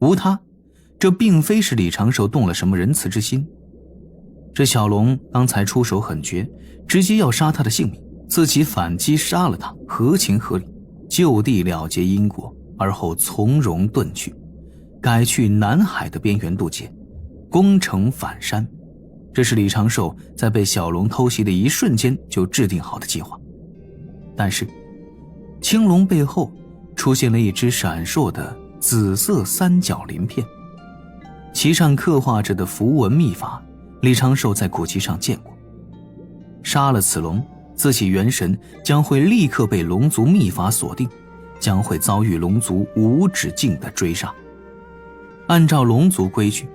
无他，这并非是李长寿动了什么仁慈之心。这小龙刚才出手狠绝，直接要杀他的性命，自己反击杀了他，合情合理，就地了结因果，而后从容遁去，改去南海的边缘渡劫，攻城反山。这是李长寿在被小龙偷袭的一瞬间就制定好的计划。但是青龙背后出现了一只闪烁的紫色三角鳞片，其上刻画着的符文秘法，李长寿在古籍上见过。杀了此龙，自己元神将会立刻被龙族秘法锁定，将会遭遇龙族无止境的追杀。按照龙族规矩，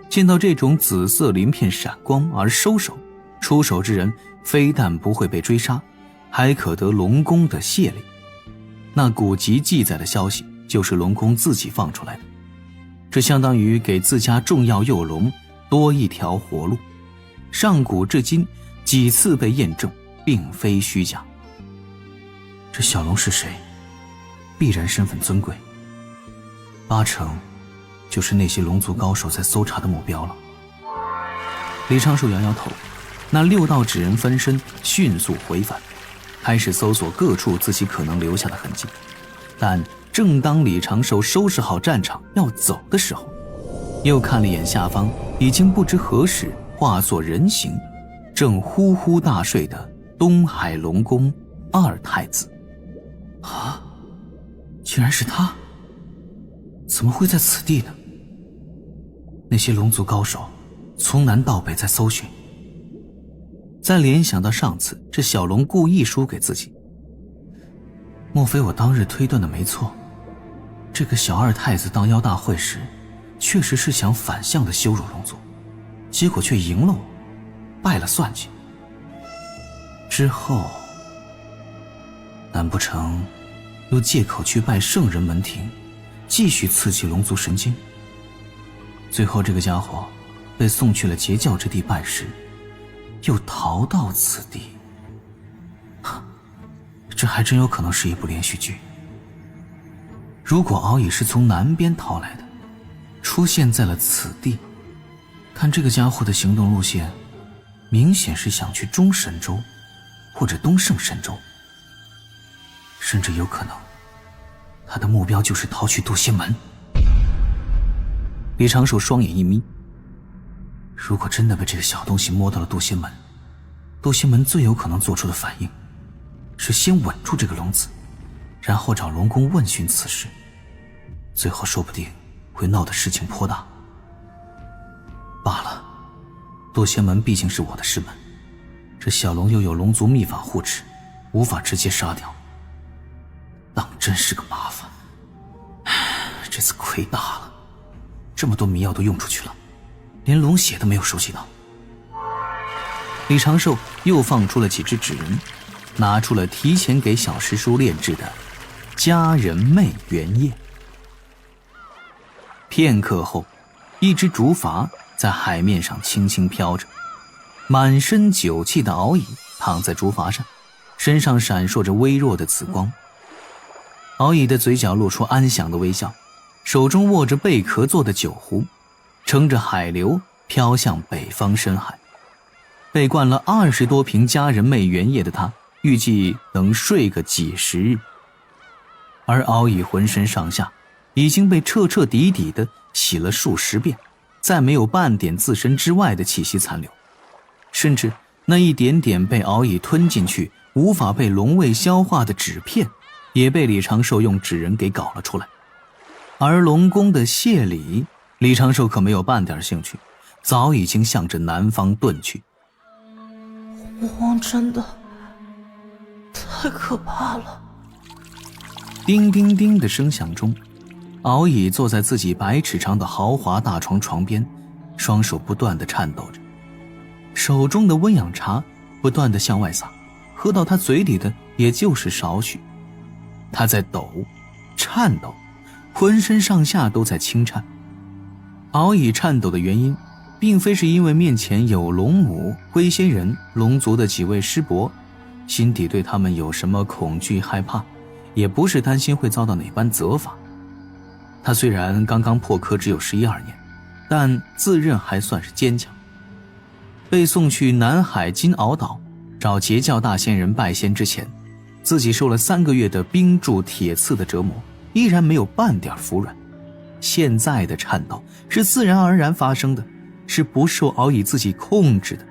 见到这种紫色鳞片闪光而收手，出手之人非但不会被追杀，还可得龙宫的谢礼。那古籍记载的消息就是龙宫自己放出来的，这相当于给自家重要幼龙多一条活路。上古至今几次被验证，并非虚假。这小龙是谁？必然身份尊贵，八成就是那些龙族高手在搜查的目标了。李长寿摇摇头，那6道纸人分身迅速回返，开始搜索各处自己可能留下的痕迹。但正当李长寿收拾好战场要走的时候，又看了眼下方已经不知何时化作人形，正呼呼大睡的东海龙宫二太子。啊，竟然是他！怎么会在此地呢？那些龙族高手从南到北在搜寻。再联想到上次这小龙故意输给自己，莫非我当日推断的没错，这个小二太子当妖大会时确实是想反向的羞辱龙族，结果却赢了我，败了算计。之后难不成又借口去拜圣人门庭，继续刺激龙族神经？最后这个家伙被送去了截教之地拜师，又逃到此地。这还真有可能是一部连续剧。如果敖乙是从南边逃来的，出现在了此地，看这个家伙的行动路线，明显是想去中神州或者东胜神州，甚至有可能他的目标就是逃去渡仙门。李长寿双眼一眯，如果真的被这个小东西摸到了渡仙门，渡仙门最有可能做出的反应是先稳住这个龙子，然后找龙宫问询此事，最后说不定会闹得事情颇大。罢了，渡仙门毕竟是我的师门，这小龙又有龙族秘法护持，无法直接杀掉，当真是个麻烦。这次亏大了，这么多迷药都用出去了，连龙血都没有收集到。李长寿又放出了几只纸人，拿出了提前给小师叔炼制的佳人媚原液。片刻后，一只竹筏在海面上轻轻飘着，满身酒气的敖乙躺在竹筏上，身上闪烁着微弱的紫光。敖乙的嘴角露出安详的微笑，手中握着贝壳做的酒壶，乘着海流飘向北方深海。被灌了20多瓶佳人媚原液的他，预计能睡个几十日。而敖乙浑身上下已经被彻彻底底的洗了数十遍，再没有半点自身之外的气息残留，甚至那一点点被敖乙吞进去无法被龙胃消化的纸片，也被李长寿用纸人给搞了出来。而龙宫的谢礼，李长寿可没有半点兴趣，早已经向着南方遁去。洪荒真的太可怕了。叮叮叮的声响中，敖乙坐在自己100尺长的豪华大床床边，双手不断地颤抖着，手中的温养茶不断地向外洒，喝到他嘴里的也就是少许。他在抖，颤抖，浑身上下都在轻颤。敖乙颤抖的原因并非是因为面前有龙母、龟仙人、龙族的几位师伯，心底对他们有什么恐惧害怕，也不是担心会遭到哪般责罚。他虽然刚刚破科只有11、12年，但自认还算是坚强。被送去南海金鳌岛找截教大仙人拜仙之前，自己受了3个月的冰柱铁刺的折磨，依然没有半点服软。现在的颤抖是自然而然发生的，是不受敖乙自己控制的。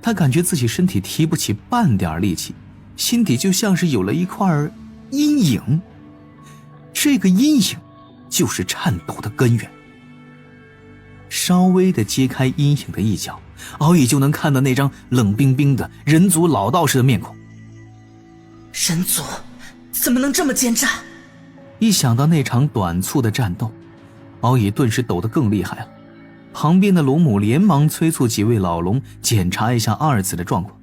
他感觉自己身体提不起半点力气，心底就像是有了一块阴影，这个阴影就是颤抖的根源。稍微的揭开阴影的一角，敖乙就能看到那张冷冰冰的人族老道士的面孔。人族怎么能这么奸诈？一想到那场短促的战斗，敖乙顿时抖得更厉害了。旁边的龙母连忙催促几位老龙检查一下二子的状况，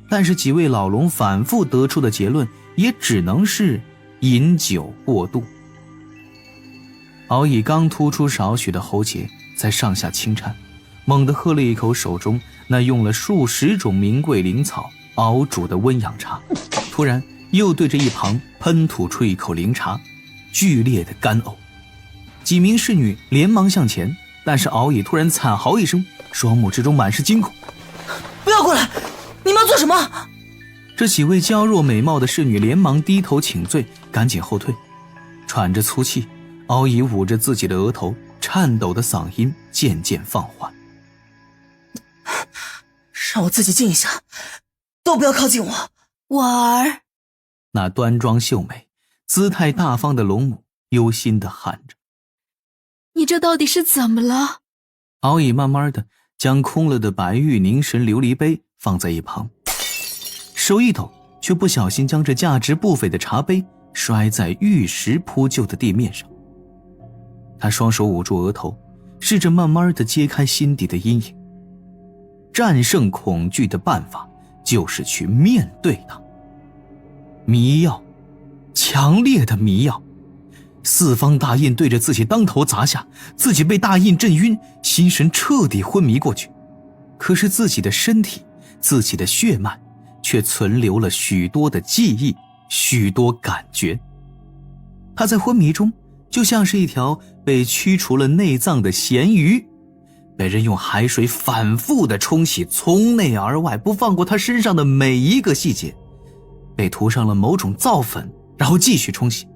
但是几位老龙反复得出的结论也只能是饮酒过度。敖乙刚突出少许的喉结在上下轻颤，猛地喝了一口手中那用了数十种名贵灵草熬煮的温养茶，突然又对着一旁喷吐出一口灵茶，剧烈的干呕。几名侍女连忙向前，但是敖乙突然惨嚎一声，双目之中满是惊恐。不要过来，你们要做什么？这几位娇弱美貌的侍女连忙低头请罪，赶紧后退。喘着粗气，敖乙捂着自己的额头，颤抖的嗓音渐渐放缓。让我自己静一下，都不要靠近我。婉儿，那端庄秀美姿态大方的龙母忧心地喊着。你这到底是怎么了？敖乙慢慢地将空了的白玉凝神琉璃杯放在一旁，手一抖，却不小心将这价值不菲的茶杯摔在玉石铺就的地面上。他双手捂住额头，试着慢慢地揭开心底的阴影。战胜恐惧的办法就是去面对它。迷药，强烈的迷药，四方大印对着自己当头砸下，自己被大印震晕，心神彻底昏迷过去。可是自己的身体，自己的血脉却存留了许多的记忆，许多感觉。他在昏迷中就像是一条被驱除了内脏的咸鱼，被人用海水反复的冲洗，从内而外，不放过他身上的每一个细节，被涂上了某种皂粉，然后继续冲洗。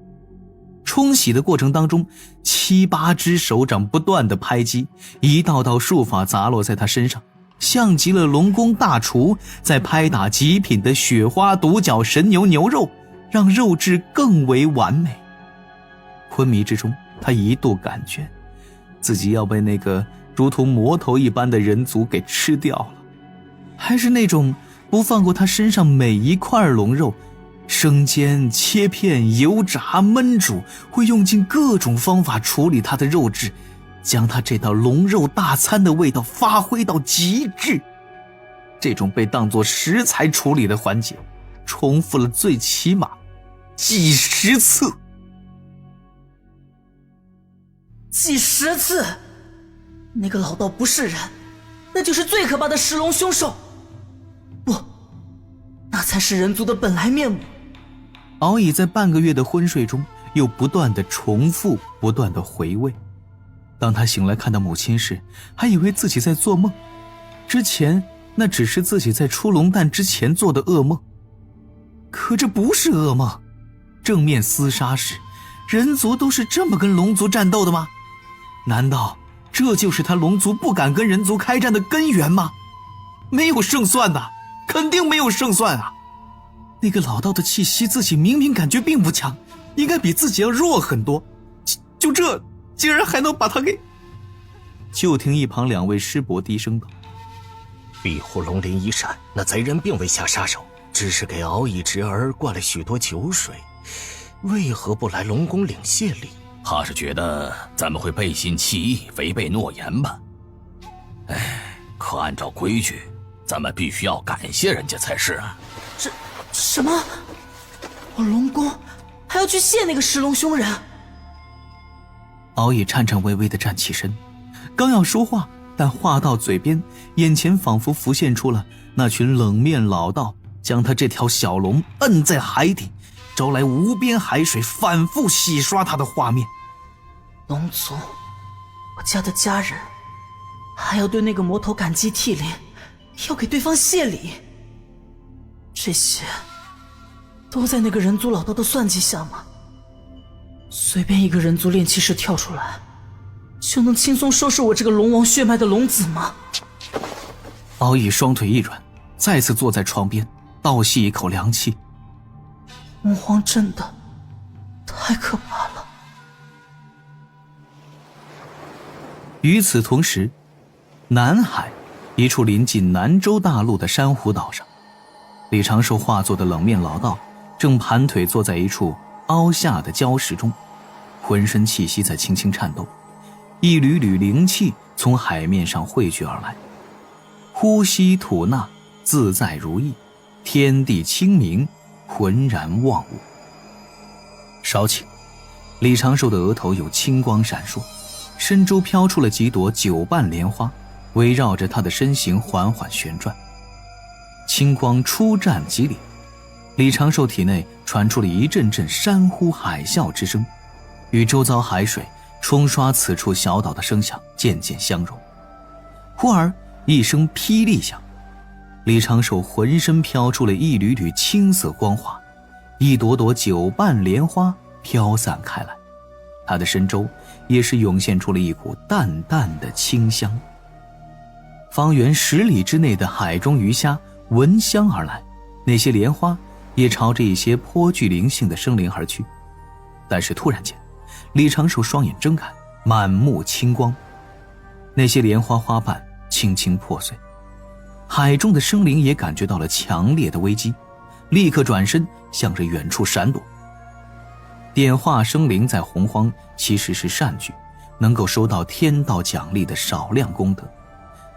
冲洗的过程当中，7、8只手掌不断的拍击，一道道术法砸落在他身上，像极了龙宫大厨在拍打极品的雪花独角神牛牛肉，让肉质更为完美。昏迷之中，他一度感觉自己要被那个如同魔头一般的人族给吃掉了，还是那种不放过他身上每一块龙肉，生煎、切片、油炸、焖煮，会用尽各种方法处理它的肉质，将它这道龙肉大餐的味道发挥到极致。这种被当作食材处理的环节，重复了最起码几十次。几十次？那个老道不是人，那就是最可怕的食龙凶兽。不，那才是人族的本来面目。敖乙在半个月的昏睡中又不断的重复，不断的回味。当他醒来看到母亲时，还以为自己在做梦，之前那只是自己在出龙蛋之前做的噩梦。可这不是噩梦，正面厮杀时，人族都是这么跟龙族战斗的吗？难道这就是他龙族不敢跟人族开战的根源吗？没有胜算的，肯定没有胜算啊！那个老道的气息自己明明感觉并不强，应该比自己要弱很多，就这竟然还能把他给……就听一旁2位师伯低声道：壁虎龙鳞一闪，那贼人并未下杀手，只是给敖乙侄儿灌了许多酒水，为何不来龙宫领谢礼？怕是觉得咱们会背信弃义，违背诺言吧。可按照规矩，咱们必须要感谢人家才是啊。什么？我龙宫还要去谢那个食龙凶人？敖乙颤颤巍巍地站起身，刚要说话，但话到嘴边，眼前仿佛浮现出了那群冷面老道将他这条小龙摁在海底，招来无边海水反复洗刷他的画面。龙族，我家的家人，还要对那个魔头感激涕零，要给对方谢礼，这些都在那个人族老道的算计下吗？随便一个人族炼气士跳出来，就能轻松收拾我这个龙王血脉的龙子吗？敖乙双腿一软，再次坐在床边，倒吸一口凉气。魔皇真的太可怕了。与此同时，南海一处临近南洲大陆的珊瑚岛上，李长寿化作的冷面老道正盘腿坐在一处凹下的礁石中，浑身气息在轻轻颤抖，一缕缕灵气从海面上汇聚而来，呼吸吐纳，自在如意，天地清明，浑然忘我。稍顷，李长寿的额头有青光闪烁，身周飘出了几朵九瓣莲花，围绕着他的身形缓缓旋转。青光初绽即裂，李长寿体内传出了一阵阵山呼海啸之声，与周遭海水冲刷此处小岛的声响渐渐相融。忽而一声霹雳响，李长寿浑身飘出了一缕缕青色光华，一朵朵九瓣莲花飘散开来，他的身周也是涌现出了一股淡淡的清香。方圆10里之内的海中鱼虾闻香而来，那些莲花也朝着一些颇具灵性的生灵而去。但是突然间，李长寿双眼睁开，满目青光，那些莲花花瓣轻轻破碎。海中的生灵也感觉到了强烈的危机，立刻转身向着远处闪躲。点化生灵在洪荒其实是善举，能够收到天道奖励的少量功德，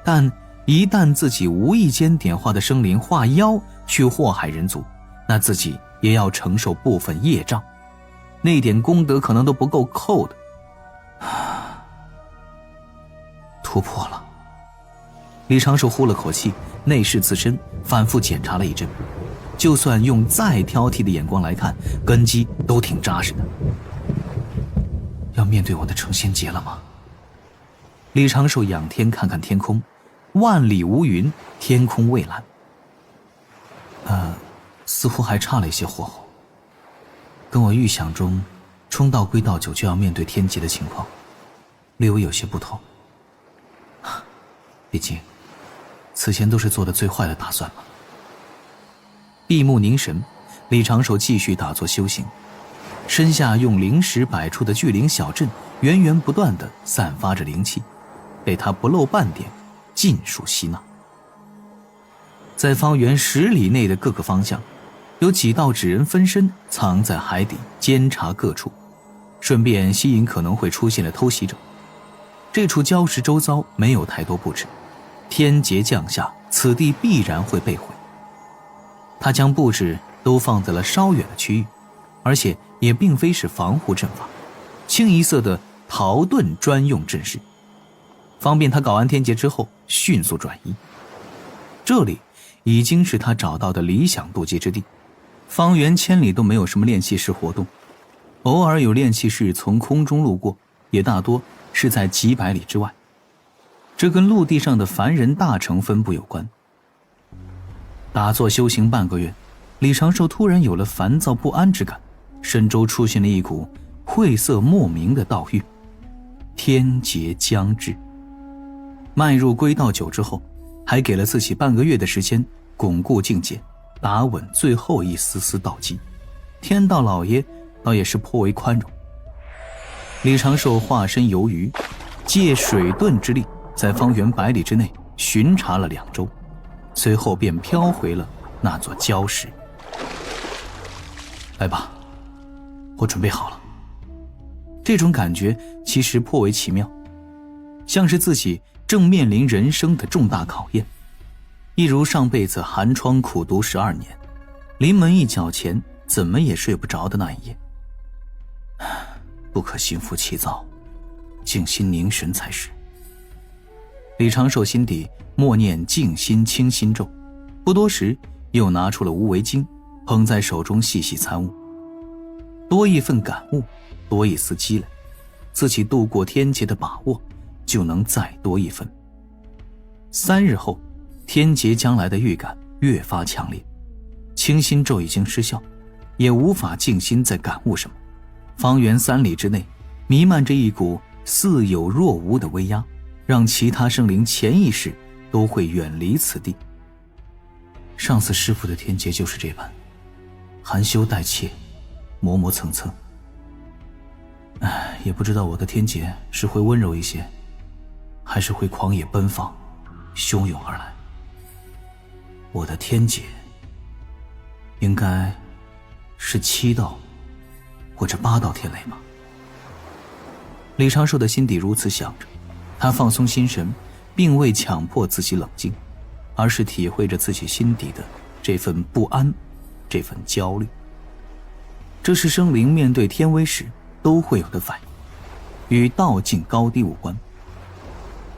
但一旦自己无意间点化的生灵化妖去祸害人族，那自己也要承受部分业障，那点功德可能都不够扣的。突破了。李长寿呼了口气，内视自身，反复检查了一阵，就算用再挑剔的眼光来看，根基都挺扎实的。要面对我的成仙劫了吗？李长寿仰天看看天空，万里无云，天空蔚蓝。似乎还差了一些火候，跟我预想中冲到归道9就要面对天劫的情况略微有些不同。毕竟此前都是做的最坏的打算嘛。闭目凝神，李长寿继续打坐修行，身下用灵石摆出的聚灵小阵源源不断地散发着灵气，被他不漏半点尽数吸纳。在方圆10里内的各个方向，有几道纸人分身藏在海底，监察各处，顺便吸引可能会出现的偷袭者。这处礁石周遭没有太多布置，天劫降下，此地必然会被毁。他将布置都放在了稍远的区域，而且也并非是防护阵法，清一色的逃遁专用阵势，方便他搞完天劫之后迅速转移。这里已经是他找到的理想渡劫之地，方圆1000里都没有什么炼气士活动，偶尔有炼气士从空中路过，也大多是在几百里之外。这跟陆地上的凡人大城分布有关。打坐修行半个月，李长寿突然有了烦躁不安之感，身周出现了一股晦涩莫名的道郁。天劫将至，迈入归道9之后，还给了自己半个月的时间巩固境界，打稳最后一丝丝道基。天道老爷倒也是颇为宽容。李长寿化身游鱼，借水遁之力，在方圆100里之内巡查了2周，随后便飘回了那座礁石。来吧，我准备好了。这种感觉其实颇为奇妙，像是自己正面临人生的重大考验，一如上辈子寒窗苦读12年，临门一脚前怎么也睡不着的那一夜。不可心浮气躁，静心凝神才是。李长寿心底默念静心清心咒，不多时又拿出了无为经，捧在手中细细参悟。多一份感悟，多一丝积累，自己度过天劫的把握就能再多一分。3日后，天劫将来的预感越发强烈，清心咒已经失效，也无法静心再感悟什么。方圆3里之内弥漫着一股似有若无的威压，让其他生灵潜意识都会远离此地。上次师父的天劫就是这般，含羞带怯，磨磨蹭蹭。也不知道我的天劫是会温柔一些，还是会狂野奔放，汹涌而来。我的天劫应该是7道或者8道天雷吧。李长寿的心底如此想着，他放松心神，并未强迫自己冷静，而是体会着自己心底的这份不安，这份焦虑。这是生灵面对天威时都会有的反应，与道境高低无关。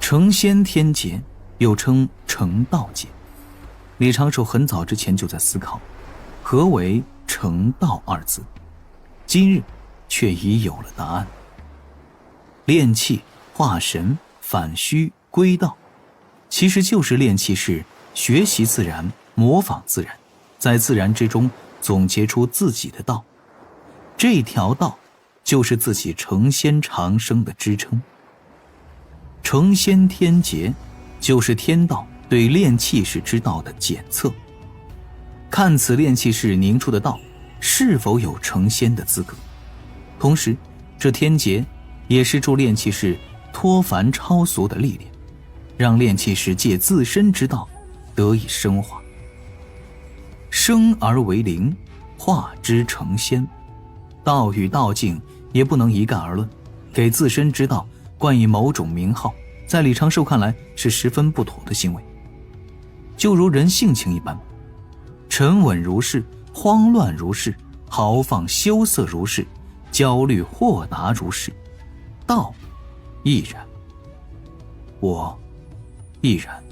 成仙天劫又称成道劫，李长寿很早之前就在思考何为成道2字，今日却已有了答案。炼气、化神、反虚、归道，其实就是炼气士学习自然，模仿自然，在自然之中总结出自己的道。这条道就是自己成仙长生的支撑。成仙天劫就是天道对炼气士之道的检测，看此炼气士凝出的道是否有成仙的资格。同时，这天劫也是助炼气士脱凡超俗的历练，让炼气士借自身之道得以升华。生而为灵，化之成仙，道与道境也不能一概而论，给自身之道冠以某种名号，在李长寿看来是十分不妥的行为。就如人性情一般，沉稳如是，慌乱如是，豪放羞涩如是，焦虑豁达如是，道亦然，我亦然。